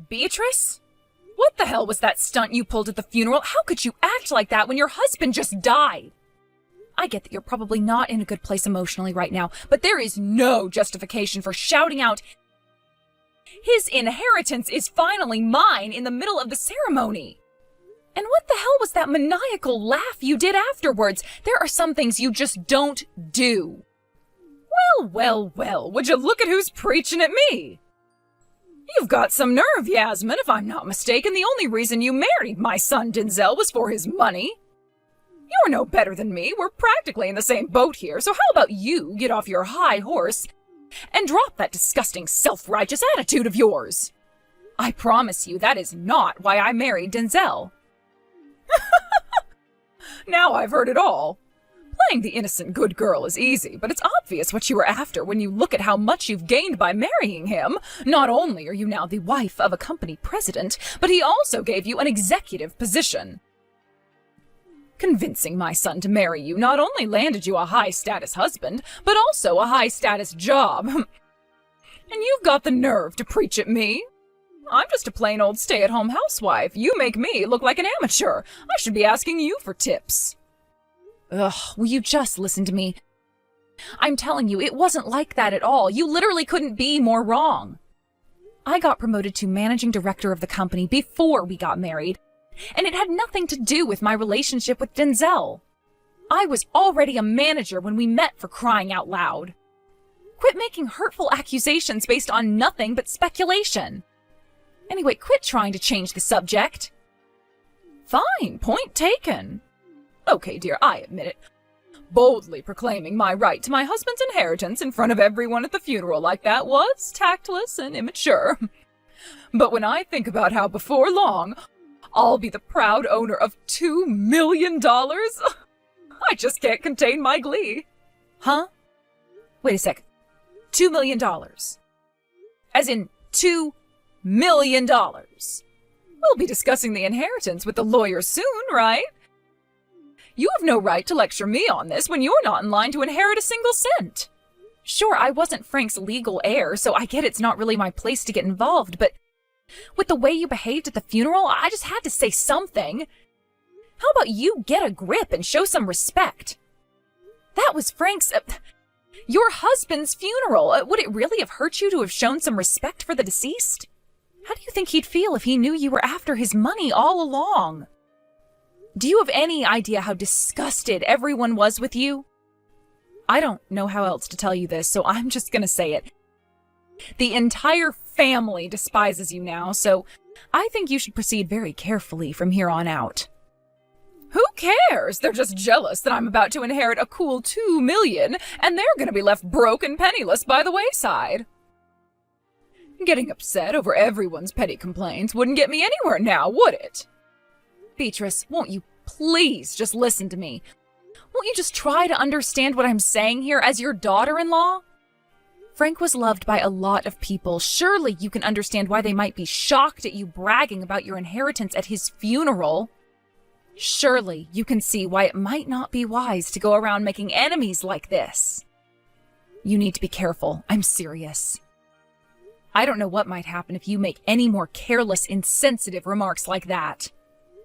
Beatrice? What the hell was that stunt you pulled at the funeral? How could you act like that when your husband just died? I get that you're probably not in a good place emotionally right now, but there is no justification for shouting out, "His inheritance is finally mine," in the middle of the ceremony. And what the hell was that maniacal laugh you did afterwards? There are some things you just don't do. Well, would you look at who's preaching at me? You've got some nerve, Yasmin. If I'm not mistaken, the only reason you married my son Denzel was for his money. You're no better than me. We're practically in the same boat here, so how about you get off your high horse and drop that disgusting self-righteous attitude of yours? I promise you that is not why I married Denzel. Now I've heard it all. Playing the innocent good girl is easy, but it's obvious what you were after when you look at how much you've gained by marrying him. Not only are you now the wife of a company president, but he also gave you an executive position. Convincing my son to marry you not only landed you a high-status husband, but also a high-status job. And you've got the nerve to preach at me? I'm just a plain old stay-at-home housewife. You make me look like an amateur. I should be asking you for tips. Ugh, will you just listen to me? I'm telling you, it wasn't like that at all. You literally couldn't be more wrong. I got promoted to managing director of the company before we got married, and it had nothing to do with my relationship with Denzel. I was already a manager when we met, for crying out loud. Quit making hurtful accusations based on nothing but speculation. Anyway, quit trying to change the subject. Fine, point taken. Okay, dear, I admit it. Boldly proclaiming my right to my husband's inheritance in front of everyone at the funeral like that was tactless and immature. But when I think about how before long I'll be the proud owner of $2 million, I just can't contain my glee. Huh? Wait a sec. $2 million. As in $2 million. We'll be discussing the inheritance with the lawyer soon, right? You have no right to lecture me on this when you're not in line to inherit a single cent. Sure, I wasn't Frank's legal heir, so I get it's not really my place to get involved, but with the way you behaved at the funeral, I just had to say something. How about you get a grip and show some respect? That was Frank's, your husband's funeral. Would it really have hurt you to have shown some respect for the deceased? How do you think he'd feel if he knew you were after his money all along? Do you have any idea how disgusted everyone was with you? I don't know how else to tell you this, so I'm just gonna say it. The entire family despises you now, so I think you should proceed very carefully from here on out. Who cares? They're just jealous that I'm about to inherit a cool $2 million, and they're gonna be left broke and penniless by the wayside. Getting upset over everyone's petty complaints wouldn't get me anywhere now, would it? Beatrice, won't you please just listen to me? Won't you just try to understand what I'm saying here as your daughter-in-law? Frank was loved by a lot of people. Surely you can understand why they might be shocked at you bragging about your inheritance at his funeral. Surely you can see why it might not be wise to go around making enemies like this. You need to be careful. I'm serious. I don't know what might happen if you make any more careless, insensitive remarks like that.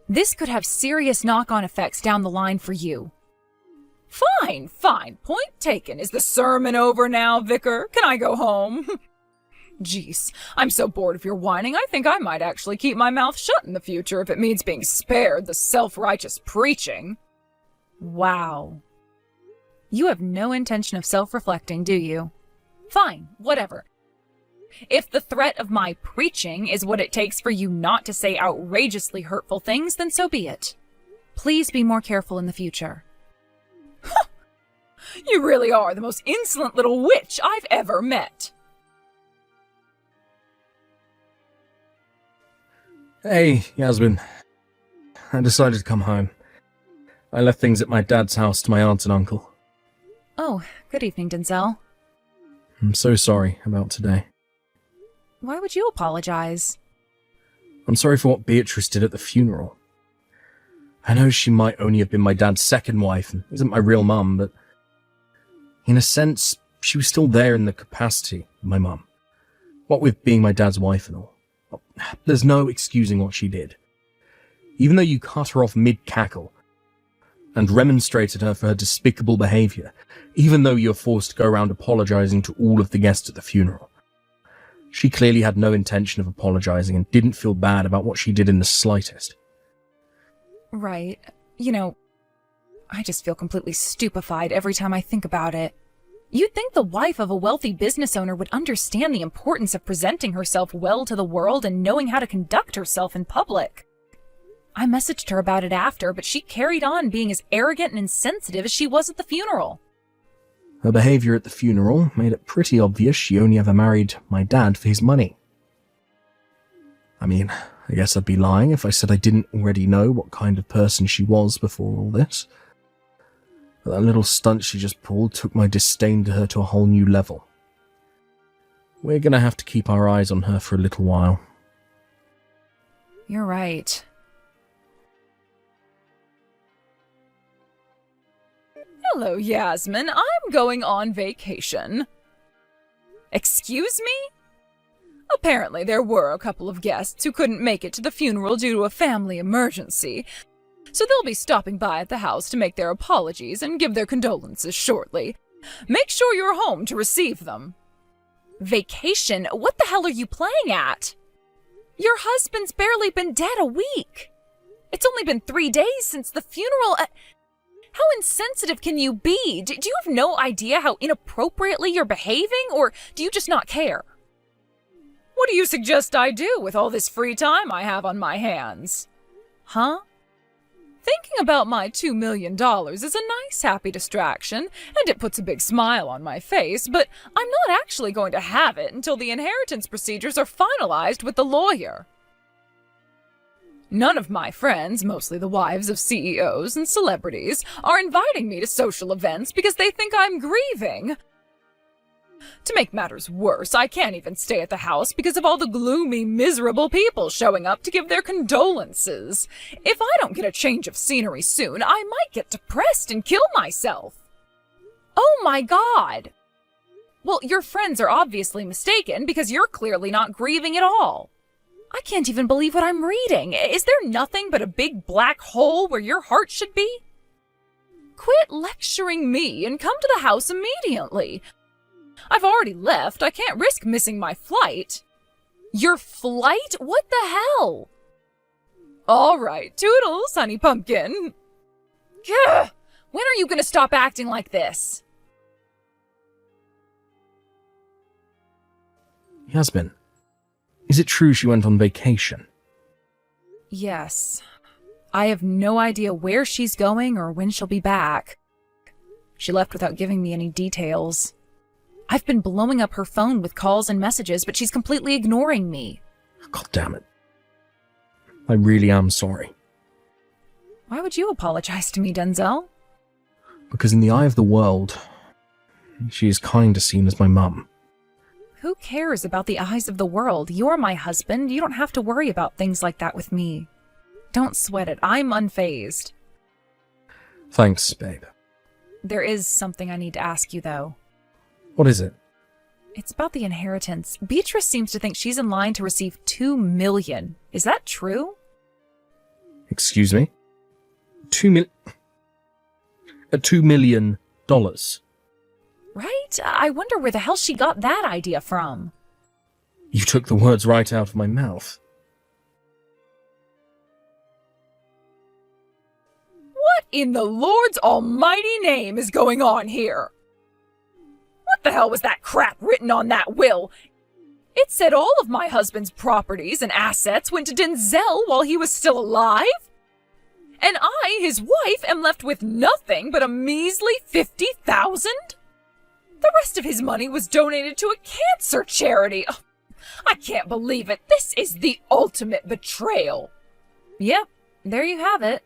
This could have serious knock-on effects down the line for you. Fine. Point taken. Is the sermon over now, Vicar? Can I go home? Jeez, I'm so bored of your whining, I think I might actually keep my mouth shut in the future if it means being spared the self-righteous preaching. Wow. You have no intention of self-reflecting, do you? Fine, whatever. If the threat of my preaching is what it takes for you not to say outrageously hurtful things, then so be it. Please be more careful in the future. You really are the most insolent little witch I've ever met. Hey, Yasmin. I decided to come home. I left things at my dad's house to my aunt and uncle. Oh, good evening, Denzel. I'm so sorry about today. Why would you apologize? I'm sorry for what Beatrice did at the funeral. I know she might only have been my dad's second wife and isn't my real mum, but in a sense, she was still there in the capacity of my mum. What with being my dad's wife and all. there's no excusing what she did. Even though you cut her off mid-cackle and remonstrated her for her despicable behaviour, even though you were forced to go around apologising to all of the guests at the funeral, she clearly had no intention of apologising and didn't feel bad about what she did in the slightest. Right. I just feel completely stupefied every time I think about it. You'd think the wife of a wealthy business owner would understand the importance of presenting herself well to the world and knowing how to conduct herself in public. I messaged her about it after, but she carried on being as arrogant and insensitive as she was at the funeral. Her behaviour at the funeral made it pretty obvious she only ever married my dad for his money. I mean, I guess I'd be lying if I said I didn't already know what kind of person she was before all this. But that little stunt she just pulled took my disdain to her to a whole new level. We're gonna have to keep our eyes on her for a little while. You're right. Hello, Yasmin. I'm going on vacation. Excuse me? Apparently there were a couple of guests who couldn't make it to the funeral due to a family emergency, so they'll be stopping by at the house to make their apologies and give their condolences shortly. Make sure you're home to receive them. Vacation? What the hell are you playing at? Your husband's barely been dead a week. It's only been 3 days since the funeral. How insensitive can you be? Do you have no idea how inappropriately you're behaving, or do you just not care? What do you suggest I do with all this free time I have on my hands? Huh? Thinking about my $2 million is a nice, happy distraction, and it puts a big smile on my face, but I'm not actually going to have it until the inheritance procedures are finalized with the lawyer. None of my friends, mostly the wives of CEOs and celebrities, are inviting me to social events because they think I'm grieving. To make matters worse, I can't even stay at the house because of all the gloomy, miserable people showing up to give their condolences. If I don't get a change of scenery soon, I might get depressed and kill myself. Oh my God! Well, your friends are obviously mistaken because you're clearly not grieving at all. I can't even believe what I'm reading. Is there nothing but a big black hole where your heart should be? Quit lecturing me and come to the house immediately. I've already left. I can't risk missing my flight. Your flight? What the hell? All right, toodles, honey pumpkin. Gah! When are you going to stop acting like this? Yasmin, is it true she went on vacation? Yes. I have no idea where she's going or when she'll be back. She left without giving me any details. I've been blowing up her phone with calls and messages, but she's completely ignoring me. God damn it. I really am sorry. Why would you apologize to me, Denzel? Because in the eye of the world, she is kinda seen as my mum. Who cares about the eyes of the world? You're my husband. You don't have to worry about things like that with me. Don't sweat it. I'm unfazed. Thanks, babe. There is something I need to ask you, though. What is it? It's about the inheritance. Beatrice seems to think she's in line to receive $2 million. Is that true? Excuse me? $2 million? Right? I wonder where the hell she got that idea from. You took the words right out of my mouth. What in the Lord's almighty name is going on here? What the hell was that crap written on that will? It said all of my husband's properties and assets went to Denzel while he was still alive? And I, his wife, am left with nothing but a measly $50,000? The rest of his money was donated to a cancer charity. Oh, I can't believe it. This is the ultimate betrayal. Yep, there you have it.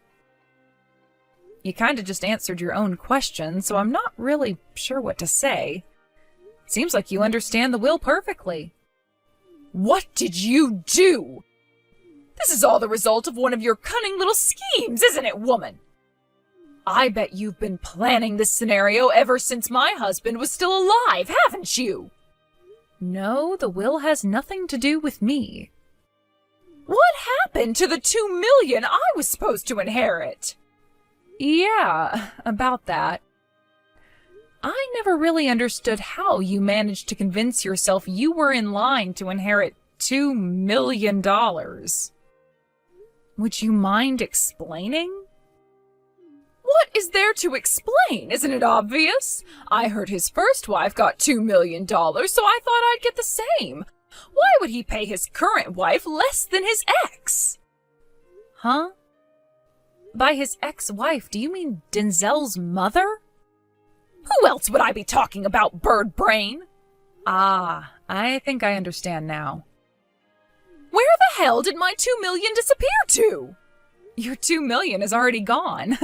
You kind of just answered your own question, so I'm not really sure what to say. Seems like you understand the will perfectly. What did you do? This is all the result of one of your cunning little schemes, isn't it, woman? I bet you've been planning this scenario ever since my husband was still alive, haven't you? No, the will has nothing to do with me. happened to the 2 million I was supposed to inherit? Yeah, about that. I never really understood how you managed to convince yourself you were in line to inherit $2 million. Would you mind explaining? What is there to explain? Isn't it obvious? I heard his first wife got $2 million, so I thought I'd get the same. Why would he pay his current wife less than his ex? Huh? By his ex-wife, do you mean Denzel's mother? Who else would I be talking about, bird brain? Ah, I think I understand now. Where the hell did my $2 million disappear to? Your $2 million is already gone.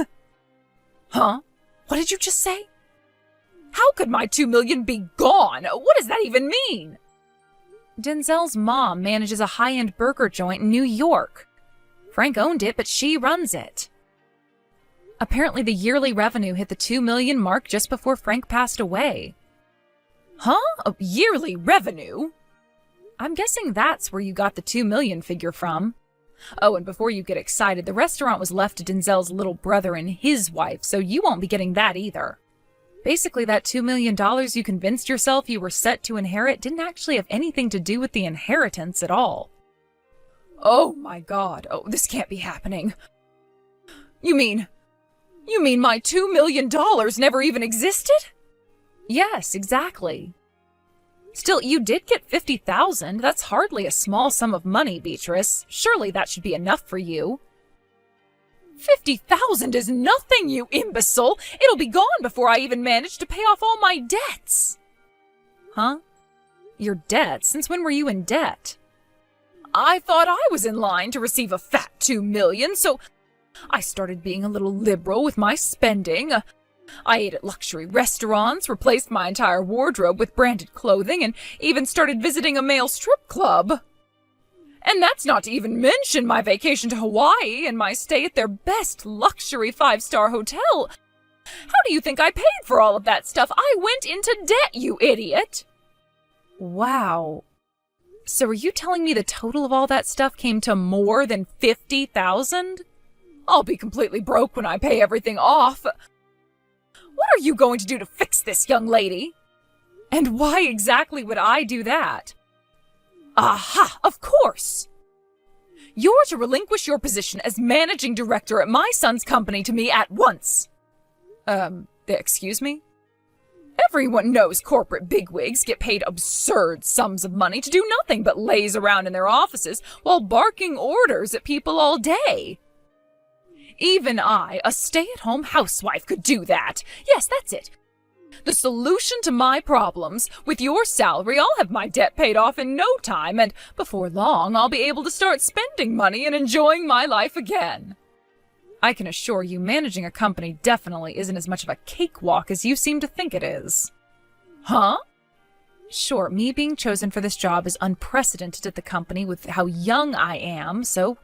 Huh? What did you just say? How could my $2 million be gone? What does that even mean? Denzel's mom manages a high-end burger joint in New York. Frank owned it, but she runs it. Apparently the yearly revenue hit the $2 million mark just before Frank passed away. Huh? A yearly revenue? I'm guessing that's where you got the $2 million figure from. Oh, and before you get excited, the restaurant was left to Denzel's little brother and his wife, so you won't be getting that either. Basically, that $2 million you convinced yourself you were set to inherit didn't actually have anything to do with the inheritance at all. Oh my God. Oh, this can't be happening. You mean my $2 million never even existed? Yes, exactly. Still, you did get $50,000. That's hardly a small sum of money, Beatrice. Surely that should be enough for you. $50,000 is nothing, you imbecile. It'll be gone before I even manage to pay off all my debts. Huh? Your debts? Since when were you in debt? I thought I was in line to receive a fat $2 million, so I started being a little liberal with my spending. I ate at luxury restaurants, replaced my entire wardrobe with branded clothing, and even started visiting a male strip club. And that's not to even mention my vacation to Hawaii and my stay at their best luxury 5-star hotel. How do you think I paid for all of that stuff? I went into debt, you idiot! Wow. So are you telling me the total of all that stuff came to more than $50,000? I'll be completely broke when I pay everything off. What are you going to do to fix this, young lady? And why exactly would I do that? Aha, of course! You're to relinquish your position as managing director at my son's company to me at once. Excuse me? Everyone knows corporate bigwigs get paid absurd sums of money to do nothing but laze around in their offices while barking orders at people all day. Even I, a stay-at-home housewife, could do that. Yes, that's it. The solution to my problems, with your salary, I'll have my debt paid off in no time, and before long, I'll be able to start spending money and enjoying my life again. I can assure you, managing a company definitely isn't as much of a cakewalk as you seem to think it is. Huh? Sure, me being chosen for this job is unprecedented at the company with how young I am, so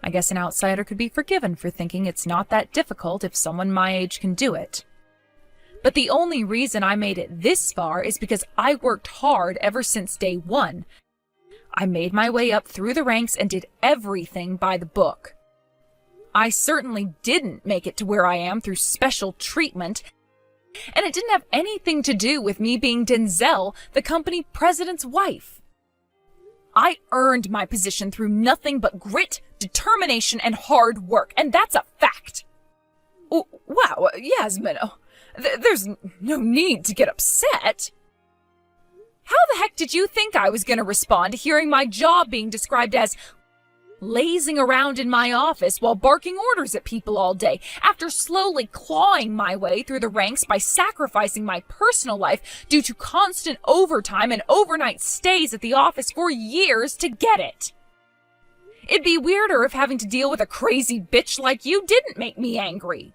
I guess an outsider could be forgiven for thinking it's not that difficult if someone my age can do it. But the only reason I made it this far is because I worked hard ever since day one. I made my way up through the ranks and did everything by the book. I certainly didn't make it to where I am through special treatment, and it didn't have anything to do with me being Denzel, the company president's wife. I earned my position through nothing but grit, determination, and hard work, and that's a fact. Oh, wow, Yasmin, there's no need to get upset. How the heck did you think I was going to respond to hearing my job being described as lazing around in my office while barking orders at people all day, after slowly clawing my way through the ranks by sacrificing my personal life due to constant overtime and overnight stays at the office for years to get it? It'd be weirder if having to deal with a crazy bitch like you didn't make me angry.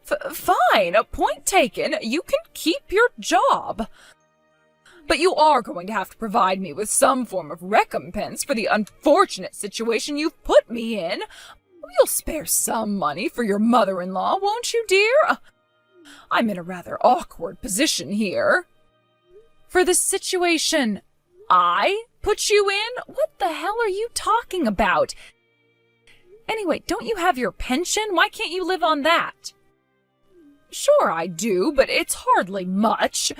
Fine, point taken. You can keep your job. But you are going to have to provide me with some form of recompense for the unfortunate situation you've put me in. You'll spare some money for your mother-in-law, won't you, dear? I'm in a rather awkward position here. For the situation I put you in? What the hell are you talking about? Anyway, don't you have your pension? Why can't you live on that? Sure I do, but it's hardly much.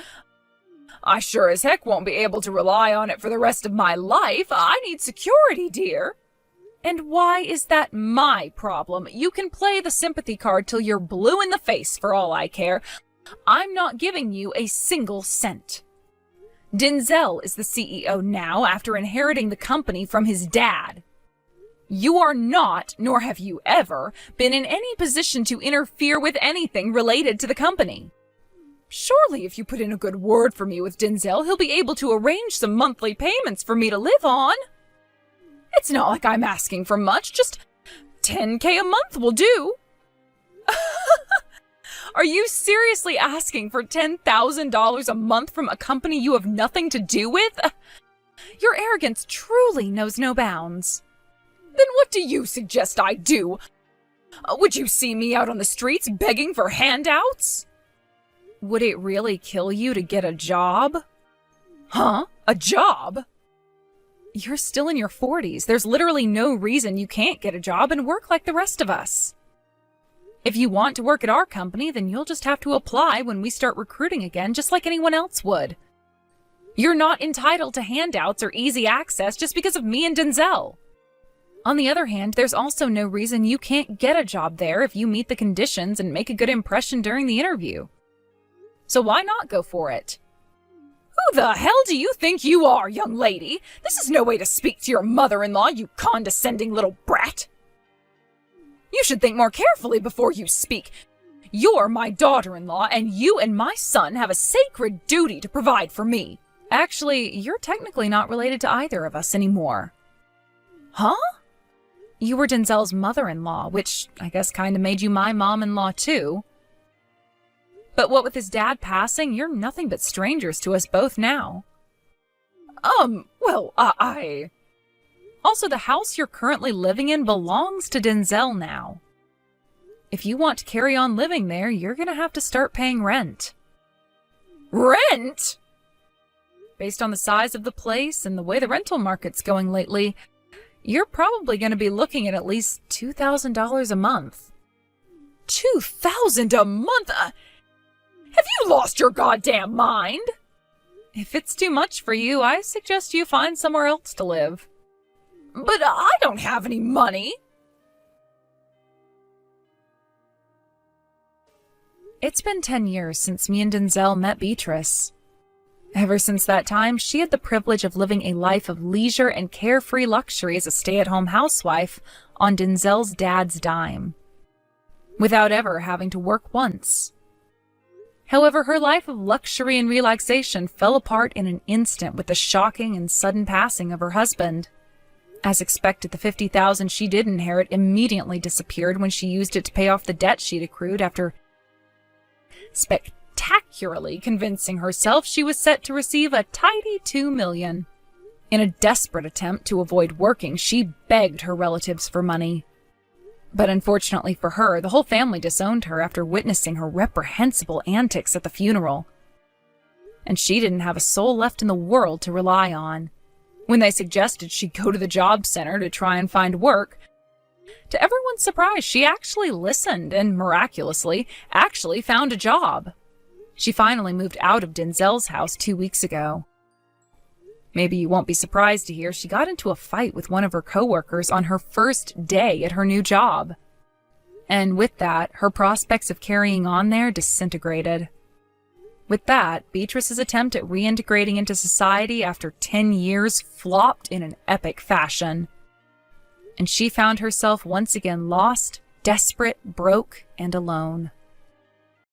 I sure as heck won't be able to rely on it for the rest of my life. I need security, dear. And why is that my problem? You can play the sympathy card till you're blue in the face for all I care. I'm not giving you a single cent. Denzel is the CEO now after inheriting the company from his dad. You are not, nor have you ever, been in any position to interfere with anything related to the company. Surely if you put in a good word for me with Denzel, he'll be able to arrange some monthly payments for me to live on. It's not like I'm asking for much, just $10K a month will do. Are you seriously asking for $10,000 a month from a company you have nothing to do with? Your arrogance truly knows no bounds. Then what do you suggest I do? Would you see me out on the streets begging for handouts? Would it really kill you to get a job? Huh? A job? You're still in your 40s. There's literally no reason you can't get a job and work like the rest of us. If you want to work at our company, then you'll just have to apply when we start recruiting again, just like anyone else would. You're not entitled to handouts or easy access just because of me and Denzel. On the other hand, there's also no reason you can't get a job there if you meet the conditions and make a good impression during the interview. So why not go for it? Who the hell do you think you are, young lady? This is no way to speak to your mother-in-law, you condescending little brat. You should think more carefully before you speak. You're my daughter-in-law, and you and my son have a sacred duty to provide for me. Actually, you're technically not related to either of us anymore. Huh? You were Denzel's mother-in-law, which I guess kind of made you my mom-in-law too. But what with his dad passing, you're nothing but strangers to us both now. Well, I... Also, the house you're currently living in belongs to Denzel now. If you want to carry on living there, you're gonna have to start paying rent. Rent? Based on the size of the place and the way the rental market's going lately, you're probably gonna be looking at least $2,000 a month. $2,000 a month? Have you lost your goddamn mind? If it's too much for you, I suggest you find somewhere else to live. But I don't have any money. It's been 10 years since me and Denzel met Beatrice. Ever since that time, she had the privilege of living a life of leisure and carefree luxury as a stay-at-home housewife on Denzel's dad's dime, without ever having to work once. However, her life of luxury and relaxation fell apart in an instant with the shocking and sudden passing of her husband. As expected, the $50,000 she did inherit immediately disappeared when she used it to pay off the debt she'd accrued after spectacularly convincing herself she was set to receive a tidy $2 million. In a desperate attempt to avoid working, she begged her relatives for money. But unfortunately for her, the whole family disowned her after witnessing her reprehensible antics at the funeral. And she didn't have a soul left in the world to rely on. When they suggested she go to the job center to try and find work, to everyone's surprise, she actually listened and, miraculously, actually found a job. She finally moved out of Denzel's house 2 weeks ago. Maybe you won't be surprised to hear she got into a fight with one of her coworkers on her first day at her new job. And with that, her prospects of carrying on there disintegrated. With that, Beatrice's attempt at reintegrating into society after 10 years flopped in an epic fashion. And she found herself once again lost, desperate, broke, and alone.